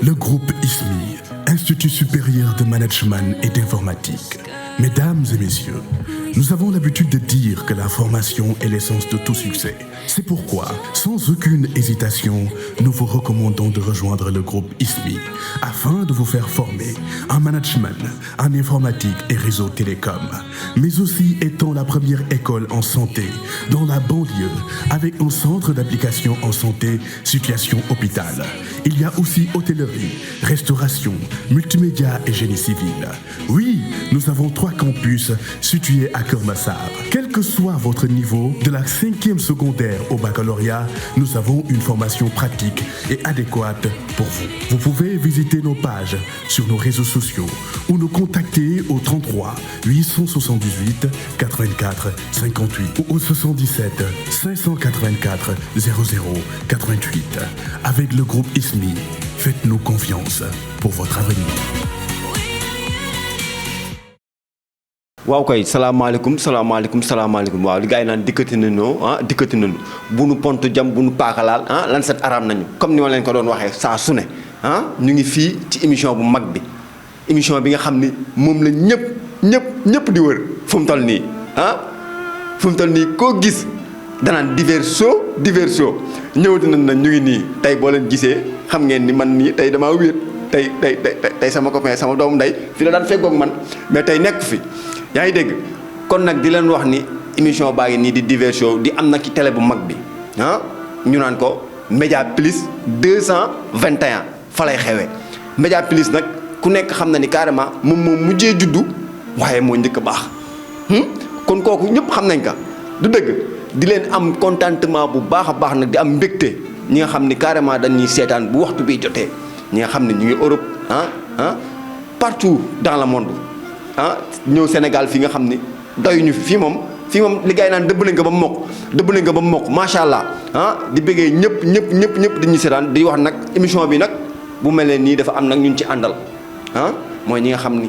Le groupe ISMI, Institut supérieur de management et d'informatique. Mesdames et messieurs, nous avons l'habitude de dire que la formation est l'essence de tout succès. C'est pourquoi, sans aucune hésitation, nous vous recommandons de rejoindre le groupe ISMI afin de vous faire former en management, en informatique et réseau télécom, mais aussi étant la première école en santé dans la banlieue avec un centre d'application en santé, situation hôpital. Il y a aussi hôtellerie, restauration, multimédia et génie civil. Oui, nous avons 3 campus situés à Keur Massar. Quel que soit votre niveau, de la 5e secondaire au baccalauréat, nous avons une formation pratique et adéquate pour vous. Vous pouvez visiter nos pages sur nos réseaux sociaux ou nous contacter au 33 878 84 58 ou au 77 584 00 88. Avec le groupe ISMI, faites-nous confiance pour votre avenir. waaw koy salaamaaleykum waaw li gars yi naan dikkati nañu bu nu pont jam bu nu paakalaal lan set araam nañu comme ni ma leen ko doon waxee saa su ne ñu ngi fii ci émission bu mag bi émission bi nga xam ni moom la ñëpp di wër fu mu toll nii koo gis danaan diverso ñëwati nañ na ñu ngi nii tey boo leen gisee xam ngeen ni man nii tey damaa wéet tey sama copain sama doomu ndey fi la daan feggoog man mais tey nekk fi yaa ngi dégg kon nag di leen wax ni émission baa ngi nii di diverso di am nag ci télé bu mag bi ñu naan ko Média Plus 221 fa lay xewee Média Plus nag ku nekk xam na ni carrément moom moo mujjee juddu waaye moo njëkk a baax kon kooku ñëpp xam nañ ka du dëgg di leen am contentement bu baax a baax nag di am mbégte ñi nga xam ni carrément dañuy seetaan bu waxtu bi jotee ñi nga xam ne ñu ngi Europe partout dans le monde ñëw Sénégal fi nga xam ni doyuñu fii moom li gars yi naan dëbb nañ ko ba mu mokk macha allah di bëggee ñëpp di ñu seetaan di wax nag émission bi nag bu mel ne nii dafa am nag ñun ci àndal mooy ñi nga xam ni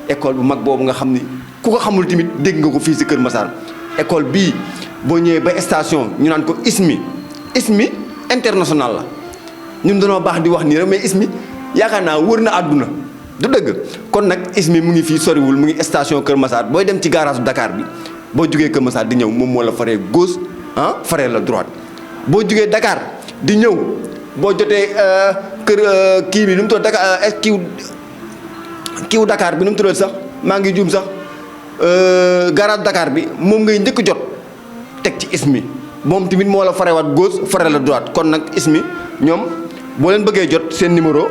école bu mag boobu nga xam ni ku ko xamul tamit dégg nga ko fii si Kër Massar école bii boo ñëwee ba station ñu naan ko ISMI international la ñun dañoo baax di wax nii rek mais ISMI yaakaar naa wër na àdduna du dëgg kon nag ISMI mu ngi fii soriwul mu ngi station Kër Massar booy dem ci garage Dakar bi boo jugee Kër Massar di ñëw moom moo la faree gauche faree la droite boo jugee Dakar di ñëw boo jotee kër kii bi nu mu tudd Dakar kiiw Dakar bi nu mu tudd sax maa ngi juum sax garage Dakar bi moom ngay njëkk jot teg ci ISMI moom tamit moo la farewaat gauche faree la droite kon nag ISMI ñoom boo leen bëggee jot seen numéro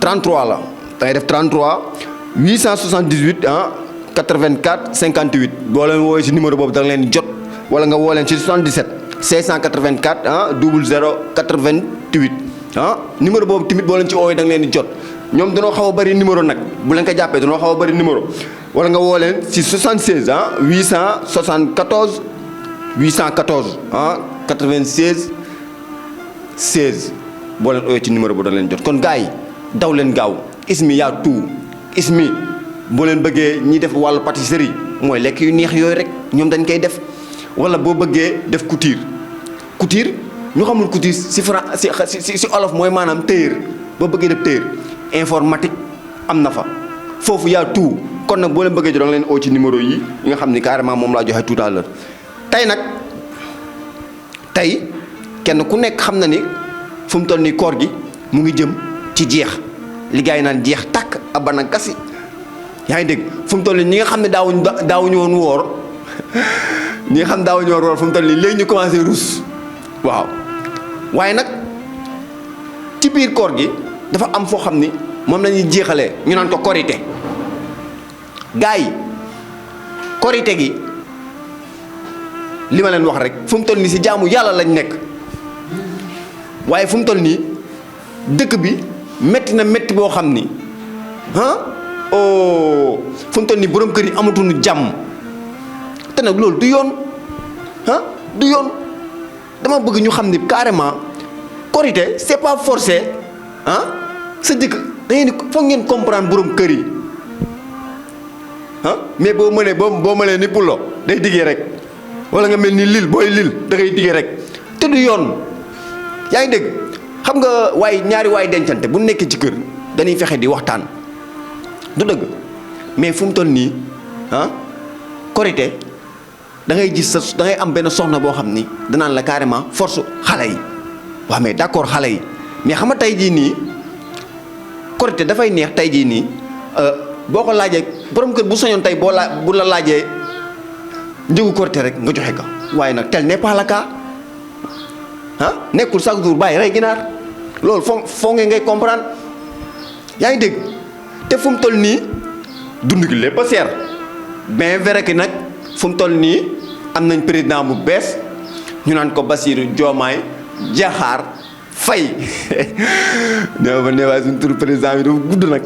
33 la dangay def 33 878 84 58 boo leen woowee si numéro boobu da nga leen jot wala nga woo leen ci 77 584 00 88 numéro boobu tamit boo leen ci woowee da nga leen di jot ñoom dañoo xaw a bëri numéro nag bu leen ko jàppee dañoo xaw a bëri numéro wala nga woo leen si 76 874 96 16 boo leen ooyee ci numéro boobu da leen jot kon gars yi daw leen gaaw ISMI yaa tout ISMI boo leen bëggee ñi def wàllu pâtisserie mooy lekk yu neex yooyu rek ñoom dañ koy def wala boo bëggee def couture ñu xamul couture si olof mooy maanaam tailleur boo bëggee def tailleur informatique am na fa foofu yaa tout kon nag boo leen bëggee jot da nga leen oo ci numéro yi nga xam ni carrément moom laa joxe tout à l'heure tey kenn ku nekk xam na ni fu mu toll nii koor gi mu ngi jëm ci jeex li gars yi naan jeex tàkk abana gasi yaa ngi dégg fu mu toll nii ñi nga xam ne daawuñu woon woor ñi nga xam ne daawuñu woon woor fu mu toll nii léegi ñu commencé ruus waaw waaye nag ci biir koor gi dafa am foo xam ni moom la ñuy jeexalee ñu naan ko korité gars yi korité gi li ma leen wax rek fu mu toll nii si jaamu yàlla lañ nekk waaye fu mu toll nii dëkk bi métti na métti boo xam ni fu mu toll nii borom kër yi amatuñu jàmm te nag loolu du yoon du yoon dama bëgg ñu xam ni carrément korité c'est pas forcé sa dëkk da ngeen foog ngeen comprendre borom kër yi mais boo mënee ni Pulo day diggee rek wala nga mel ni lil booy lil da ngay diggee rek te du yoon yaa ngi dégg xam nga waaye ñaari waay dencante bu nekkee ci kër dañuy fexe di waxtaan du dëgg mais fu mu toll nii korité da ngay gis da ngay am benn soxna boo xam ni danaan la carrément force xale yi waaw mais d'accord xale yi mais xam nga tey jii nii korité dafay neex tey jii nii boo ko laajee borom kër bu soñoon tey bu la laajee njëgu korité rek nga joxe ko waaye nag tel n'est pas le cas nekkul chaque jour bàyyi rey ginaar loolu foo ngay comprendre yaa ngi dégg te fu mu toll nii dund gi lépp a seer bien vrai que nag fu mu toll nii am nañ président bu bees ñu naan ko Bassirou Diomaye Diakhar Faye ne waaye suñu turu président bi dafa gudd nag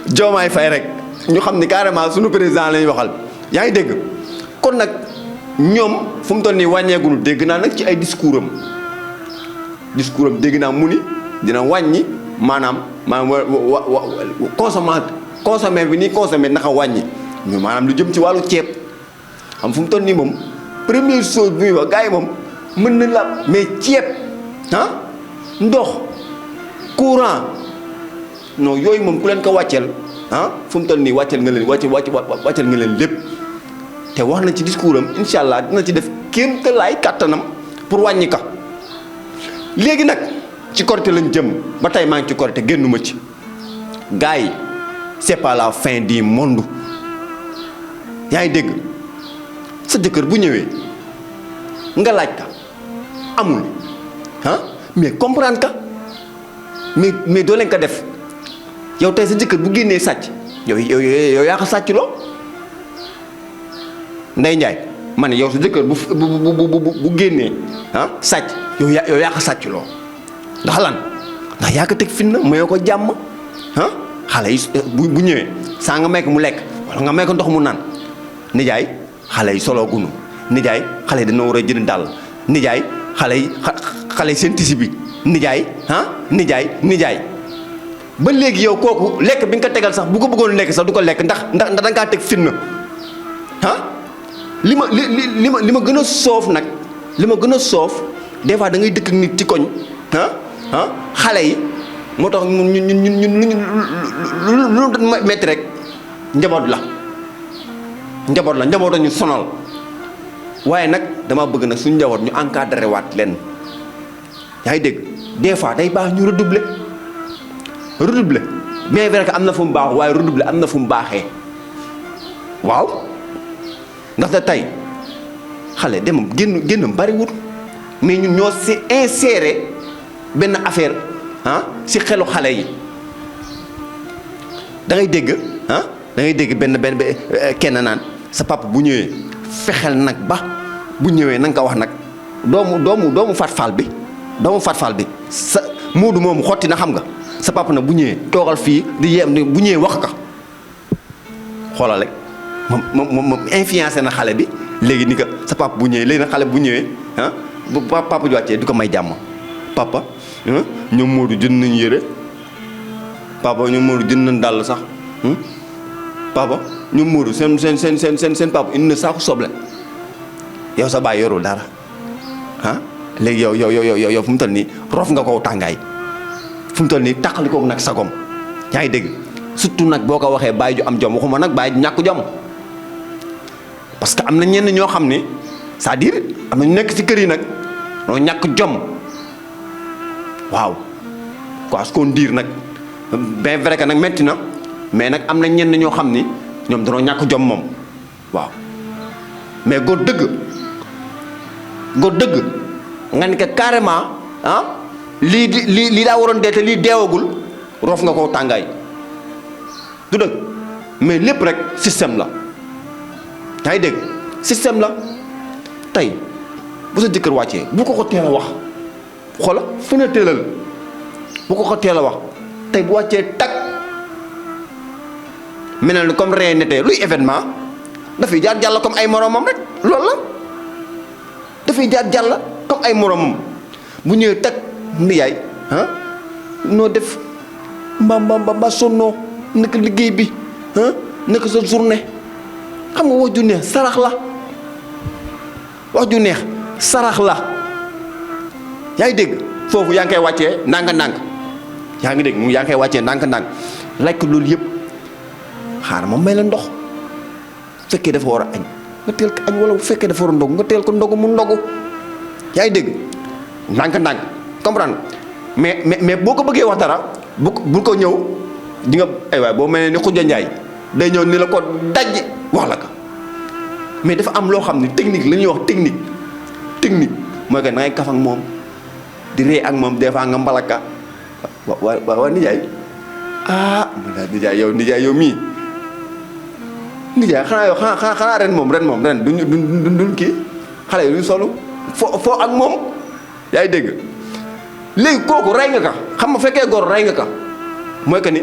Diomaye Faye rek ñu xam ni carrément suñu président lañuy waxal yaa ngi dégg kon nag ñoom fu mu toll nii wàññeegul dégg naa nag ci ay discours am dégg naa mu ni dina wàññi maanaam consommé bi nii consommé naka wàññi ñu maanaam lu jëm ci wàllu ceeb xam fu mu toll nii moom première chose bu muy wax gars yi moom mën na la mais ceeb ndox courant non yooyu moom ku leen ko wàcceel fu mu toll nii wàcceel nga leen lépp te wax na ci discours am incha allah dina ci def kéemtalaay kàttanam pour wàññi ka léegi nag ci korité lañ jëm ba tey maa ngi ci korité génnuma ci gars yi c'est pas la fin du monde yaa ngi dégg sa jëkkër bu ñëwee nga laaj ka amul mais comprendre ka mais doo leen ko def yow tey sa jëkkër bu génnee sàcc yow yaa ko sàcc loo Ndey Njaay ma ne yow sa jëkkër bu génnee sàcc yow yaa ko sàcc loo ndax lan ndax yaa ko teg fin na mayoo ko jàmm xale yi bu ñëwee saa nga may ko mu lekk wala nga may ko ndox mu naan nijaay xale yi solo gunu nijaay xale yi dana war a jënd dàll nijaay xale yi seen tisi bi nijaay nijaay ba léegi yow kooku lekk bi nga ko tegal sax bu ko bëggoon lekk sax du ko lekk ndax da nga kaa teg fin na li ma gën a soof nag li ma gën a soof des fois da ngay dëkk nit ci koñ xale yi moo tax ñun lu metti rek njaboot la njaboot ñu sonal waaye nag dama bëgg nag suñu njaboot ñu encadré waat leen yaa ngi dégg des fois day baax ñu redoubler bien vrai que am na fu mu baax waaye redoubler am na fu mu baaxee waaw ndaxte tey xale demam génnam bariwul mais ñun ñoo si inséré benn affaire si xelu xale yi da ngay dégg benn kenn naan sa papa bu ñëwee fexeel nag ba bu ñëwee na nga ko wax nag doomu fatfal bi sa Moodu moomu xotti na xam nga sa papa nag bu ñëwee toogal fii di yem bu ñëwee wax ka xoolal rek moom influencé na xale bi léegi ni ko sa papa bu ñëwee léegi nag xale bu ñëwee bu papa ju wàccee du ko may jàmm papa ñoom Moodu jënd nañu yére papa ñoom Moodu jënd nañ dàll sax papa ñoom Moodu seen papa indi na saako soble yow sa baay yorul dara léegi yow fu mu toll nii rof nga ko tàngaay fu mu toll nii tàqali ko nag sagom yaa ngi dégg surtout nag boo ko waxee baay ju am jom waxuma nag baay ju ñàkk jom parce que am na ñenn ñoo xam ni c'est-à-dire am na ñu nekk ci kër yi nag noo ñàkk jom waaw quoi ce qu'on dit nag bien vrai que nag metti na mais nag am na ñenn ñoo xam ni ñoom danoo ñàkk jom moom waaw mais góor dëgg nga ni ko carrément lii daa waroon dee te lii deewagul roof nga ko tàngaay du dëgg mais lépp rek système la yaa ngi dégg système la tey bu sa jëkkër wàccee bu ko teel a wax xoola fu ne teelal bu ko teel a wax tey bu wàccee tag mel na comme rien n'était luy événement dafay jaar jàll comme ay moromam rek loolu la dafay jaar jàll comme ay moromam bu ñëwee tag ndiyaay noo def mba sonnoo naka liggéey bi naka sa journée xam nga wax ju neex sarax la yaa ngi dégg foofu yaa ngi koy wàccee ndànk-ndànk yaa ngi dégg yaa ngi koy wàccee ndànk-ndànk lekk loolu yëpp xaar ma may la ndox fekkee dafa war a añ nga teel ko añ wala bu fekkee dafa war a ndogu nga teel ko ndogu mu ndogu yaa ngi dégg ndànk-ndànk comprendre mais boo ko bëggee wax dara bu ko ñëw di nga ay waay boo mel ni Khoudia Ndiaye day ñëw ni la ko dajji wax la ko mais dafa am loo xam ne technique la ñuy wax technique mooy que da ngay kaf ak moom di ree ak moom des fois nga mbalaka waa nijaay nijaay yow mii nijaay xanaa ren moom duñ kii xale yi duñ solu foo ak moom yaa ngi dégg léegi kooku rey nga ka xam nga fekkee góor rey nga ka mooy que ni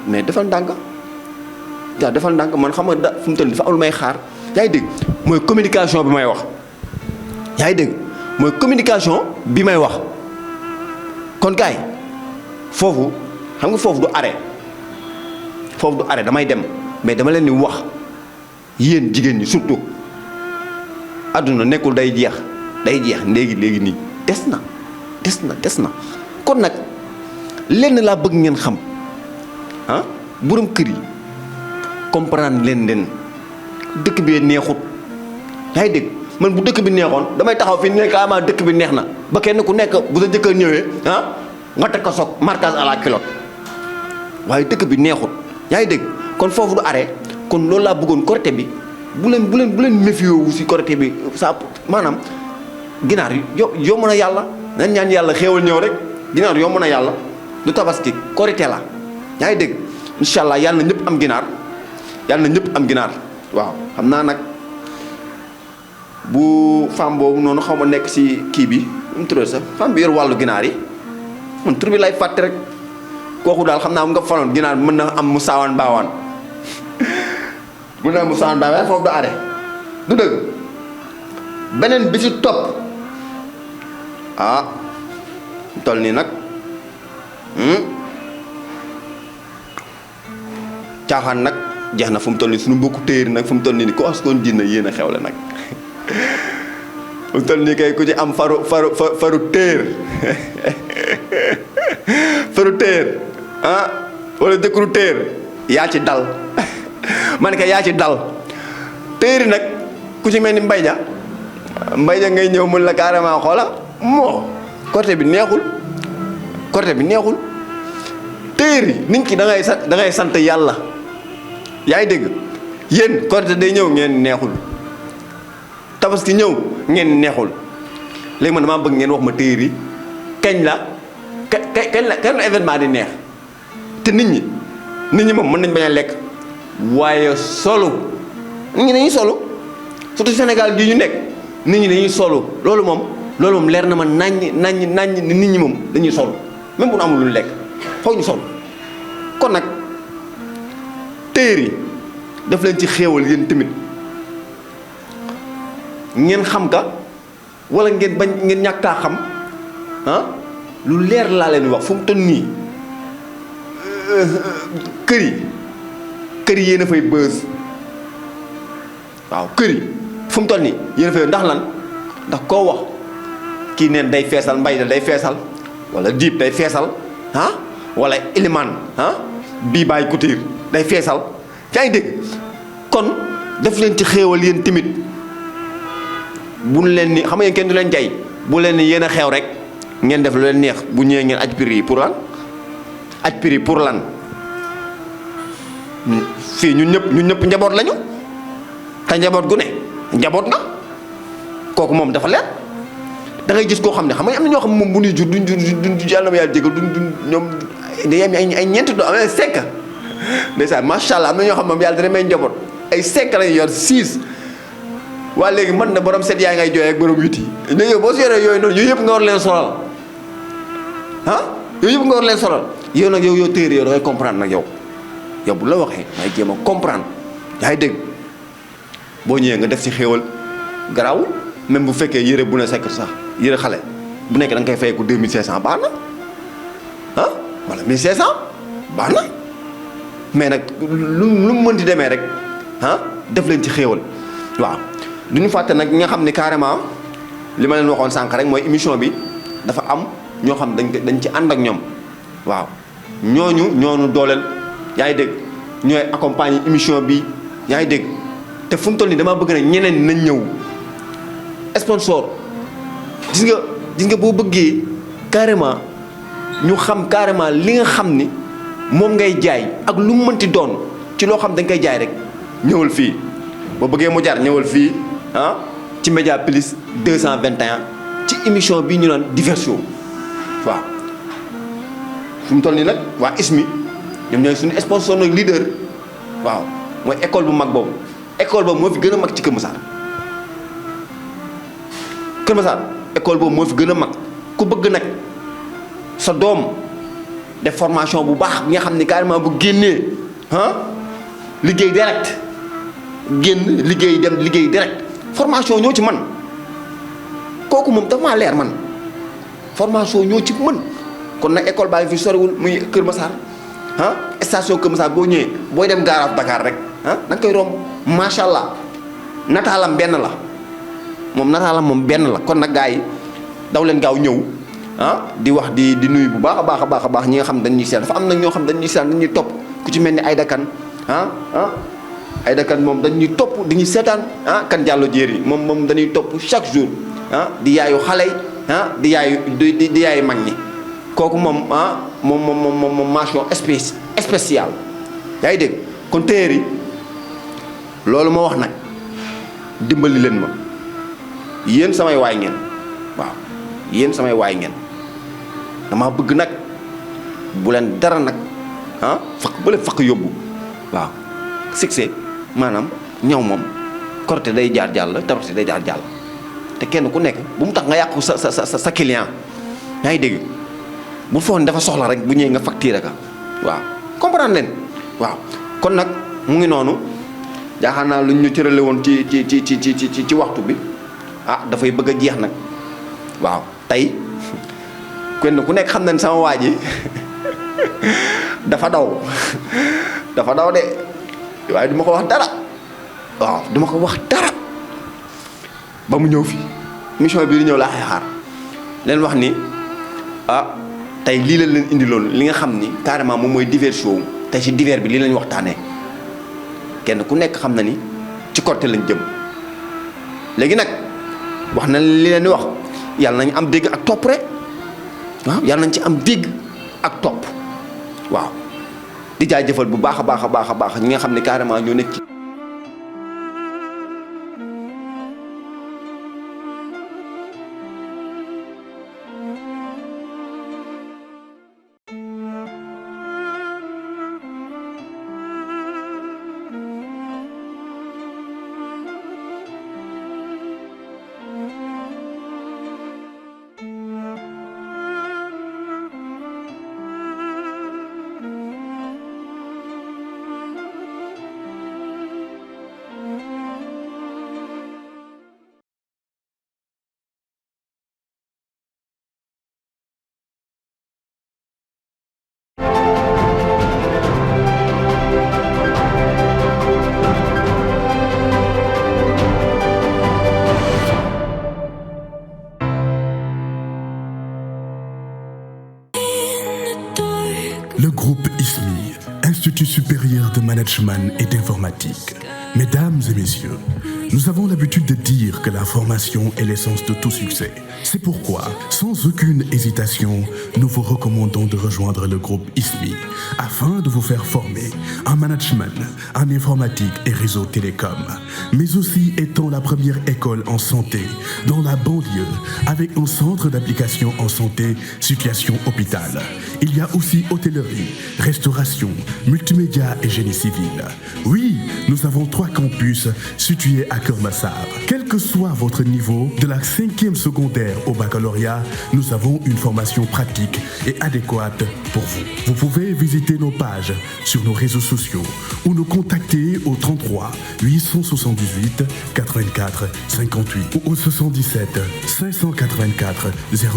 mais defal ndànk defal ndànk man xam nga fu mu toll dafa am lu may xaar yaa ngi dégg mooy communication bi may wax yaa ngi dégg mooy communication bi may wax kon kaay foofu xam nga foofu du arrêt damay dem mais dama leen di wax yéen jigéen ñi surtout àdduna nekkul day jeex léegi nii des na kon nag lenn laa bëgg ngeen xam borom kër yi comprendre leen dëkk bi neexut yaa ngi dégg man bu dëkk bi neexoon damay taxaw fi nekk ama dëkk bi neex na ba kenn ku nekk bu sa jëkkër ñëwee nga teg ko soog marquage à la culotte waaye dëkk bi neexut yaa ngi dégg kon foofu du arrêt kon loolu laa bëggoon Korité bi bu leen méfié wu si Korité bi sa maanaam ginaar yomb na yàlla nañ ñaan yàlla xéewal ñëw rek ginaar yomb na yàlla du tabaski Korité la yaa ngi dégg incha allah yàlla na ñëpp am ginaar waaw xam naa nag bu femme boobu noonu xaw ma nekk si kii bi mu turee sax femme bi yor wàllu ginaar yi man tur bi lay fàtte rek kooku daal xam naa mu nga faloon ginaar mën na am mu saawaan baawaan mën na am mu saawaan baawaan foofu du arrêt du dëgg beneen bi si topp toll nii nag caaxaan nag jeex na fu mu toll nii suñu mbokku téer nag fu mu toll nii ni ko askoon jinna yéen a xewle nag fu mu toll nii kay ku ci am faru téer faru téer wala jëkkëru téer yaa ci dal man kay yaa ci dal téeri nag ku ci mel ni mbay ja ngay ñëw mun la carrément xoola moo Korité bi neexul téeri nit ki da ngay sant yàlla yaa ngi dégg yéen Korité day ñëw ngeen neexul tabaski ñëw ngeen neexul léegi man damaa bëgg ngeen wax ma téeri kañ la événement di neex te nit ñi moom mën nañ bañ a lekk waaye solo nit ñi dañuy solo surtout Sénégal gii ñu nekk nit ñi dañuy solo loolu moom leer na ma naññ nit ñi moom dañuy solo même bu ñu amul lu lekk foog ñu solo kon nag téeri daf leen ci xéewal yéen tamit ngeen xam ka wala ngeen bañ ngeen ñàkkaa xam lu leer laa leen wax fu mu toll nii kër yi yéen a fay bës waaw kër yi fu mu toll nii yéen a fay ndax lan ndax koo wax kii neen day feesal mbay da day feesal wala diib day feesal wala iliman bii bàyyi couture day feesal yaa ngi dégg kon def leen ci xéewal yéen tamit buñ leen ni xam nga kenn du leen jay bu leen ni yéen a xew rek ngeen def lu leen neex bu ñëwee ngeen aj prix yi pour lan aj prix pour lan fii ñun ñëpp njaboot lañu te njaboot gu ne njaboot nga kooku moom dafa leer da ngay gis koo xam ne xam nga am na ñoo xam moom bu ñuy jur duñ yàlla na ma yàlla jégal duñ ñoom day am ay ñeenti doo am ay 5 ndeysaan macha allah am na ñoo xam moom yàlla dana may njaboot ay 5 lañu yor 6 waa léegi mën na borom 7 yaa ngay jooy ak borom 8 yi léegi boo si yoree yooyu noonu yooyu yëpp nga war leen solal yooyu yëpp nga war leen solal yow nag yow téere yow da ngay comprendre nag yow bu la waxee may jéem a comprendre yaa ngi dégg boo ñëwee nga def ci xéewal garaawul même bu fekkee yére bu ne sekk sax yére xale bu nekk da nga koy fay ko 2500 baax na wala 1500 baax na mais nag lu mu mënti demee rek def leen ci xéewal waaw du ñu fàtte nag ñi nga xam ne carrément li ma leen waxoon sànq rek mooy émission bi dafa am ñoo xam dañ ci ànd ak ñoom waaw ñoonu dooleel yaa ngi dégg ñooy accompagner émission bi yaa ngi dégg te fu mu toll nii damaa bëgg na ñeneen nañ ñëw sponsor gis nga boo bëggee carrément ñu xam carrément li nga xam ni moom ngay jaay ak lu mu mënti doon ci loo xam dañ koy jaay rek ñëwal fii boo bëggee mu jar ñëwal fii ci Média Plus 221 ci émission bii ñu naan Diversion waaw fu mu toll nii nag waa ISMI ñoom ñooy suñu sponsor nag leader waaw mooy école bu mag boobu école boobu moo fi gën a mag ci Kër Massar école boobu moo fi gën a mag ku bëgg nag sa doom def formation bu baax bi nga xam ni carrément bu génnee liggéey direct génn liggéey dem liggéey direct formation ñoo ci mën kooku moom dafa maa leer man formation ñoo ci mën kon nag école baa ngi fi soriwul muy Kër Massar station Kër Massar boo ñëwee booy dem garage Dakar rek da nga koy romb macha allah nataalam benn la moom benn la kon nag gars yi daw leen gaaw ñëw di wax di nuyu bu baax a baax ñi nga xam dañuy seet dafa am nag ñoo xam dañuy seet dañuy topp ku ci mel ni Aïda Kane Aïda Kane moom dañuy topp dañuy seetaan kan Diallo Diéry moom dañuy topp chaque jour di yaayu xale yi di yaayu mag ñi kooku moom moom mention spéciale yaa ngi dégg kon téer yi loolu ma wax nag dimbali leen ma yéen samay waay ngeen waaw yéen samay waay ngeen dama bëgg nag bu leen dara nag bu leen fakk yóbbu waaw succès maanaam ñaw moom korte day jaar jàll tabaski day jaar jàll te kenn ku nekk bu mu tax nga yàqu sa client yaa ngi dégg bu foog dafa soxla rek bu ñëwee nga facturé ka waaw comprendre leen waaw kon nag mu ngi noonu jaaxaan naa lu ñu cërale woon ci waxtu bi dafay bëgg a jeex nag waaw tey kenn ku nekk xam nañ sama waa ji dafa daw de waaye duma ko wax dara waaw duma ko wax dara ba mu ñëw fi mission bi di ñëw laa xaar leen wax ni tey lii la leen indi loolu li nga xam ni carrément moom mooy Diversion tey ci divers bi lii lañ waxtaanee kenn ku nekk xam na ni ci Korité lañ jëm léegi nag wax na li leen di wax yàlla nañ am dégg ak topp rek waaw yàlla nañ ci am dégg ak topp waaw di jaajëfal bu baax a baax ñi nga xam ne carrément ñoo nekk ci Le groupe ISMI, Institut supérieur de management et d'informatique. Mesdames et messieurs, nous avons l'habitude de dire que la formation est l'essence de tout succès. C'est pourquoi, sans aucune hésitation, nous vous recommandons de rejoindre le groupe ISMI afin de vous faire former en management, en informatique et réseau télécom, mais aussi étant la première école en santé dans la banlieue avec un centre d'application en santé, situation hôpital. Il y a aussi hôtellerie, restauration, multimédia et génie civil. Oui, nous avons 3 campus situés à Keur Massar. Quel que soit votre niveau, de la 5e secondaire au baccalauréat, nous avons une formation pratique et adéquate pour vous. Vous pouvez visiter nos pages sur nos réseaux sociaux ou nous contacter au 33 878 84 58 ou au 77 584 00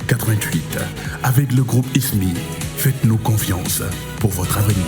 88. Avec le groupe ISMI, faites-nous confiance pour votre avenir.